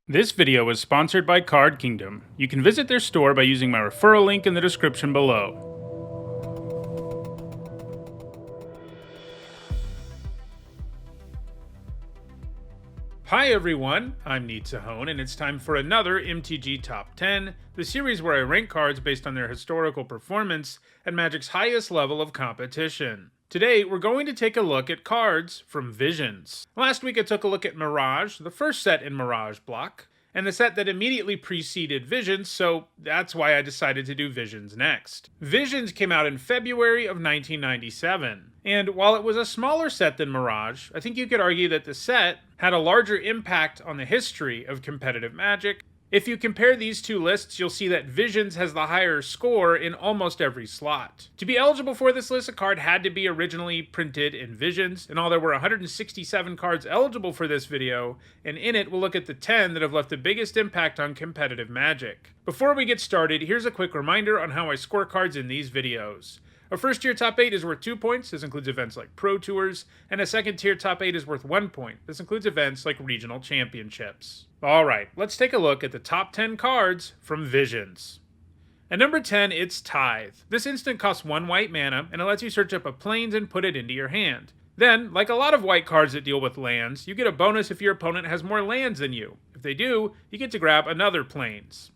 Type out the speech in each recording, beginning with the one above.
This video is sponsored by Card Kingdom. You can visit their store by using my referral link in the description below. Hi everyone, I'm Nitsahone, and it's time for another MTG Top 10, the series where I rank cards based on their historical performance at Magic's highest level of competition. Today, we're going to take a look at cards from Visions. Last week I took a look at Mirage, the first set in Mirage block, and the set that immediately preceded Visions, so that's why I decided to do Visions next. Visions came out in February of 1997, and while it was a smaller set than Mirage, I think you could argue that the set had a larger impact on the history of competitive Magic. If you compare these two lists, you'll see that Visions has the higher score in almost every slot. To be eligible for this list, a card had to be originally printed in Visions, and there were 167 cards eligible for this video, and in it we'll look at the 10 that have left the biggest impact on competitive Magic. Before we get started, here's a quick reminder on how I score cards in these videos. A first tier top 8 is worth 2 points, this includes events like Pro Tours, and a second tier top 8 is worth 1 point, this includes events like regional championships. Alright, let's take a look at the top 10 cards from Visions. At number 10, it's Tithe. This instant costs 1 white mana, and it lets you search up a plains and put it into your hand. Then, like a lot of white cards that deal with lands, you get a bonus if your opponent has more lands than you. If they do, you get to grab another plains.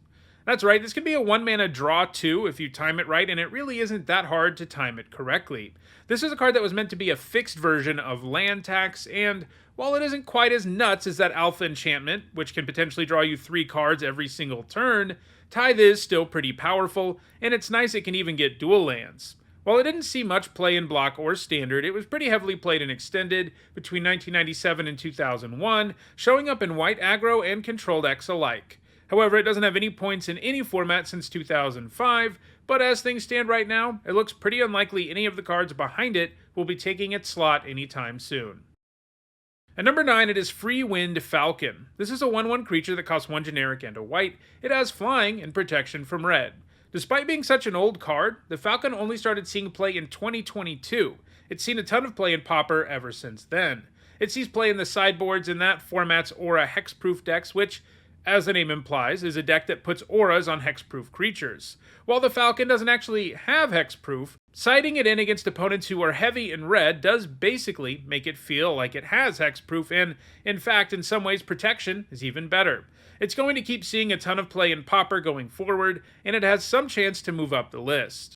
That's right, this can be a 1 mana draw too if you time it right, and it really isn't that hard to time it correctly. This is a card that was meant to be a fixed version of land tax, and while it isn't quite as nuts as that alpha enchantment, which can potentially draw you 3 cards every single turn, Tithe is still pretty powerful, and it's nice it can even get dual lands. While it didn't see much play in block or standard, it was pretty heavily played in extended between 1997 and 2001, showing up in white aggro and control decks alike. However, it doesn't have any points in any format since 2005, but as things stand right now, it looks pretty unlikely any of the cards behind it will be taking its slot anytime soon. At number 9, it is Freewind Falcon. This is a 1/1 creature that costs 1 generic and a white. It has flying and protection from red. Despite being such an old card, the Falcon only started seeing play in 2022. It's seen a ton of play in Pauper ever since then. It sees play in the sideboards in that format's Aura hexproof decks, which, as the name implies, is a deck that puts auras on hexproof creatures. While the Falcon doesn't actually have hexproof, siding it in against opponents who are heavy in red does basically make it feel like it has hexproof, and in fact, in some ways, protection is even better. It's going to keep seeing a ton of play in Pauper going forward, and it has some chance to move up the list.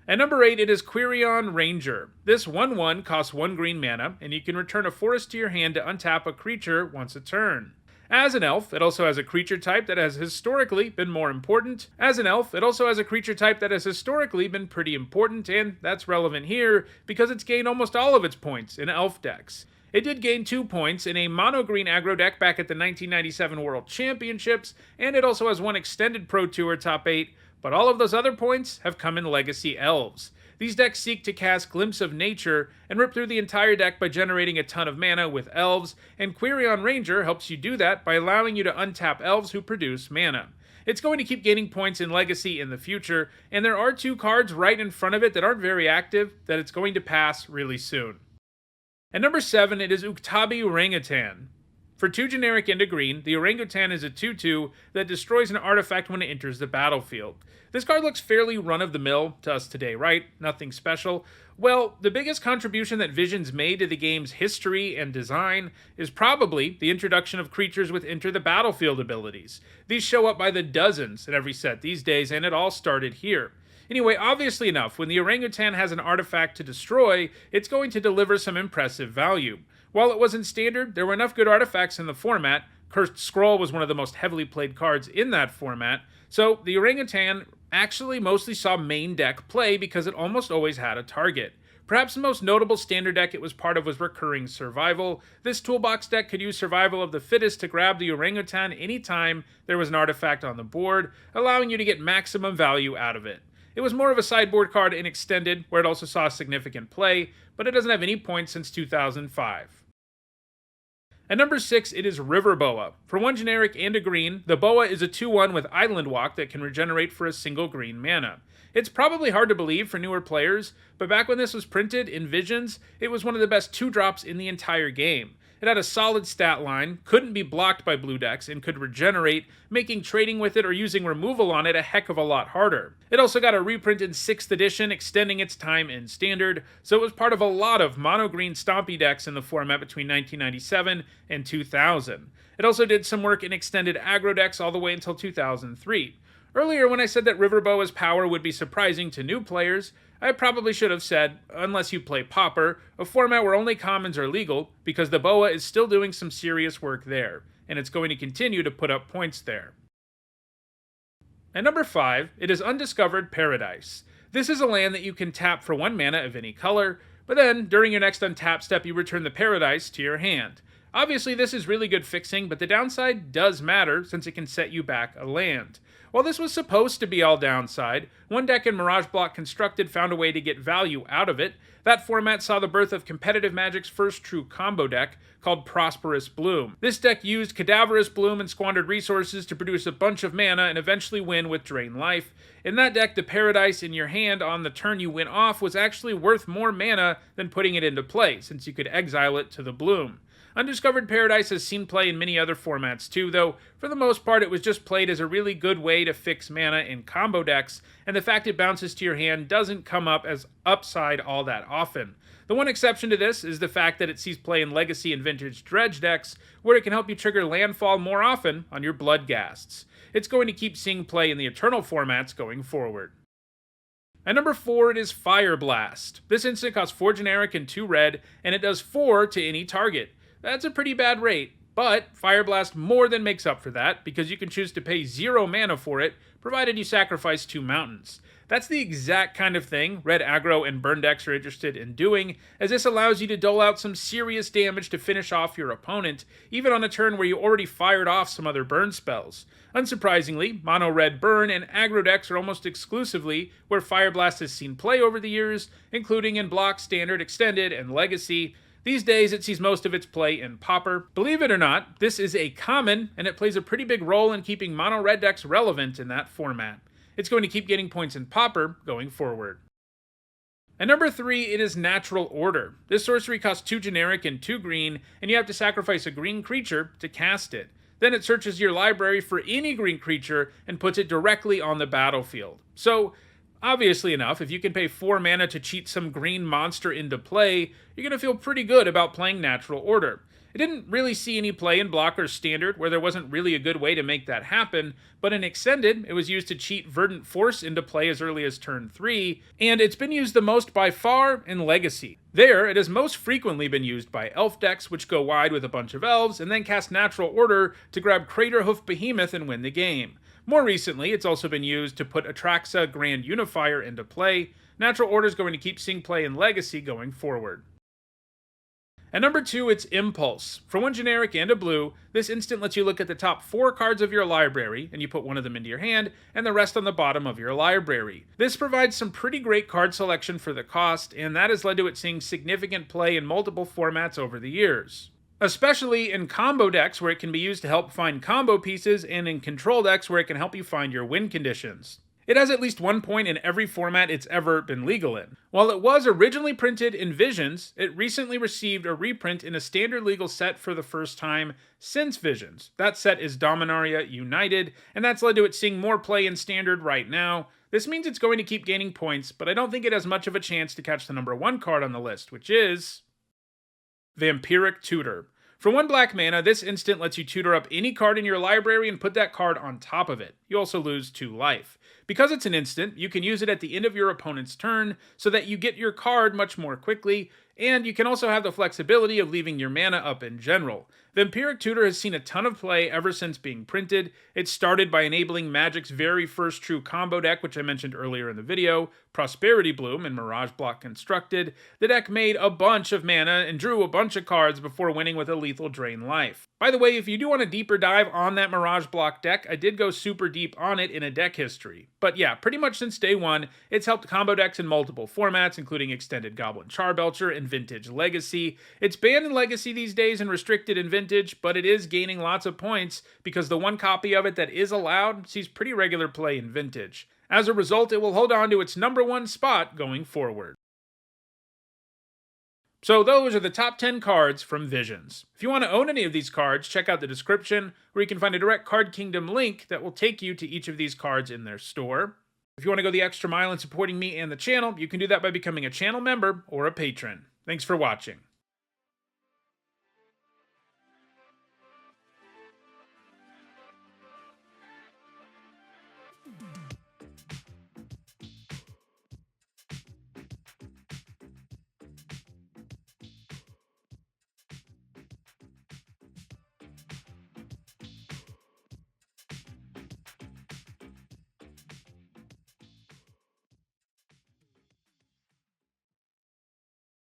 At number 8, it is Quirion Ranger. This 1/1 costs 1 green mana, and you can return a forest to your hand to untap a creature once a turn. As an elf, it also has a creature type that has historically been more important. As an elf, it also has a creature type that has historically been pretty important, and that's relevant here because it's gained almost all of its points in elf decks. It did gain 2 points in a mono-green aggro deck back at the 1997 World Championships, and it also has 1 extended Pro Tour top 8, but all of those other points have come in Legacy Elves. These decks seek to cast Glimpse of Nature and rip through the entire deck by generating a ton of mana with Elves, and Quirion Ranger helps you do that by allowing you to untap Elves who produce mana. It's going to keep gaining points in Legacy in the future, and there are 2 cards right in front of it that aren't very active that it's going to pass really soon. At number 7, it is Utbi Orangutan. For 2 generic and a green, the Orangutan is a 2/2 that destroys an artifact when it enters the battlefield. This card looks fairly run-of-the-mill to us today, right? Nothing special. Well, the biggest contribution that Visions made to the game's history and design is probably the introduction of creatures with enter the battlefield abilities. These show up by the dozens in every set these days, and it all started here. Anyway, obviously enough, when the Orangutan has an artifact to destroy, it's going to deliver some impressive value. While it wasn't standard, there were enough good artifacts in the format. Cursed Scroll was one of the most heavily played cards in that format, so the Orangutan actually mostly saw main deck play because it almost always had a target. Perhaps the most notable standard deck it was part of was Recurring Survival. This toolbox deck could use Survival of the Fittest to grab the Orangutan anytime there was an artifact on the board, allowing you to get maximum value out of it. It was more of a sideboard card in Extended, where it also saw significant play, but it doesn't have any points since 2005. At number 6, it is Riverboa. For 1 generic and a green, the Boa is a 2/1 with Island Walk that can regenerate for a single green mana. It's probably hard to believe for newer players, but back when this was printed in Visions, it was one of the best 2-drops in the entire game. It had a solid stat line, couldn't be blocked by blue decks, and could regenerate, making trading with it or using removal on it a heck of a lot harder. It also got a reprint in 6th edition, extending its time in Standard, so it was part of a lot of mono-green stompy decks in the format between 1997 and 2000. It also did some work in extended aggro decks all the way until 2003. Earlier, when I said that Riverboa's power would be surprising to new players, I probably should have said, unless you play Pauper, a format where only commons are legal, because the Boa is still doing some serious work there, and it's going to continue to put up points there. At number 5, it is Undiscovered Paradise. This is a land that you can tap for 1 mana of any color, but then, during your next untap step, you return the Paradise to your hand. Obviously, this is really good fixing, but the downside does matter, since it can set you back a land. While this was supposed to be all downside, one deck in Mirage Block Constructed found a way to get value out of it. That format saw the birth of competitive Magic's first true combo deck, called Prosperous Bloom. This deck used Cadaverous Bloom and squandered resources to produce a bunch of mana and eventually win with Drain Life. In that deck, the Paradise in your hand on the turn you went off was actually worth more mana than putting it into play, since you could exile it to the Bloom. Undiscovered Paradise has seen play in many other formats too, though for the most part it was just played as a really good way to fix mana in combo decks, and the fact it bounces to your hand doesn't come up as upside all that often. The one exception to this is the fact that it sees play in Legacy and Vintage Dredge decks, where it can help you trigger landfall more often on your Bloodghasts. It's going to keep seeing play in the Eternal formats going forward. At number 4, it is Fire Blast. This instant costs 4 generic and 2 red, and it does 4 to any target. That's a pretty bad rate, but Fire Blast more than makes up for that, because you can choose to pay 0 mana for it, provided you sacrifice 2 mountains. That's the exact kind of thing red aggro and burn decks are interested in doing, as this allows you to dole out some serious damage to finish off your opponent, even on a turn where you already fired off some other burn spells. Unsurprisingly, mono red burn and aggro decks are almost exclusively where Fire Blast has seen play over the years, including in Block, Standard, Extended, and Legacy. These days, it sees most of its play in Pauper. Believe it or not, this is a common, and it plays a pretty big role in keeping mono red decks relevant in that format. It's going to keep getting points in Pauper going forward. At number 3, it is Natural Order. This sorcery costs 2 generic and 2 green, and you have to sacrifice a green creature to cast it. Then it searches your library for any green creature and puts it directly on the battlefield. So, obviously enough, if you can pay 4 mana to cheat some green monster into play, you're going to feel pretty good about playing Natural Order. It didn't really see any play in Block or Standard, where there wasn't really a good way to make that happen, but in Extended, it was used to cheat Verdant Force into play as early as turn 3, and it's been used the most by far in Legacy. There, it has most frequently been used by elf decks, which go wide with a bunch of elves, and then cast Natural Order to grab Craterhoof Behemoth and win the game. More recently, it's also been used to put Atraxa Grand Unifier into play. Natural Order is going to keep seeing play in Legacy going forward. At number 2, it's Impulse. For 1 generic and a blue, this instant lets you look at the top 4 cards of your library, and you put one of them into your hand, and the rest on the bottom of your library. This provides some pretty great card selection for the cost, and that has led to it seeing significant play in multiple formats over the years. Especially in combo decks, where it can be used to help find combo pieces, and in control decks, where it can help you find your win conditions. It has at least 1 point in every format it's ever been legal in. While it was originally printed in Visions, it recently received a reprint in a standard legal set for the first time since Visions. That set is Dominaria United, and that's led to it seeing more play in Standard right now. This means it's going to keep gaining points, but I don't think it has much of a chance to catch the number 1 card on the list, which is the Empiric Tudor. For 1 black mana, this instant lets you tutor up any card in your library and put that card on top of it. You also lose 2 life. Because it's an instant, you can use it at the end of your opponent's turn so that you get your card much more quickly, and you can also have the flexibility of leaving your mana up in general. The Empiric Tudor has seen a ton of play ever since being printed. It started by enabling Magic's very first true combo deck, which I mentioned earlier in the video, Prosperity Bloom and Mirage Block Constructed. The deck made a bunch of mana and drew a bunch of cards before winning with a lethal Drain Life. By the way, if you do want a deeper dive on that Mirage Block deck, I did go super deep on it in a deck history. But yeah, pretty much since day one, it's helped combo decks in multiple formats, including Extended Goblin Charbelcher and Vintage Legacy. It's banned in Legacy these days and restricted in Vintage, but it is gaining lots of points because the 1 copy of it that is allowed sees pretty regular play in Vintage. As a result, it will hold on to its number 1 spot going forward. So those are the top 10 cards from Visions. If you want to own any of these cards, check out the description, where you can find a direct Card Kingdom link that will take you to each of these cards in their store. If you want to go the extra mile in supporting me and the channel, you can do that by becoming a channel member or a patron. Thanks for watching.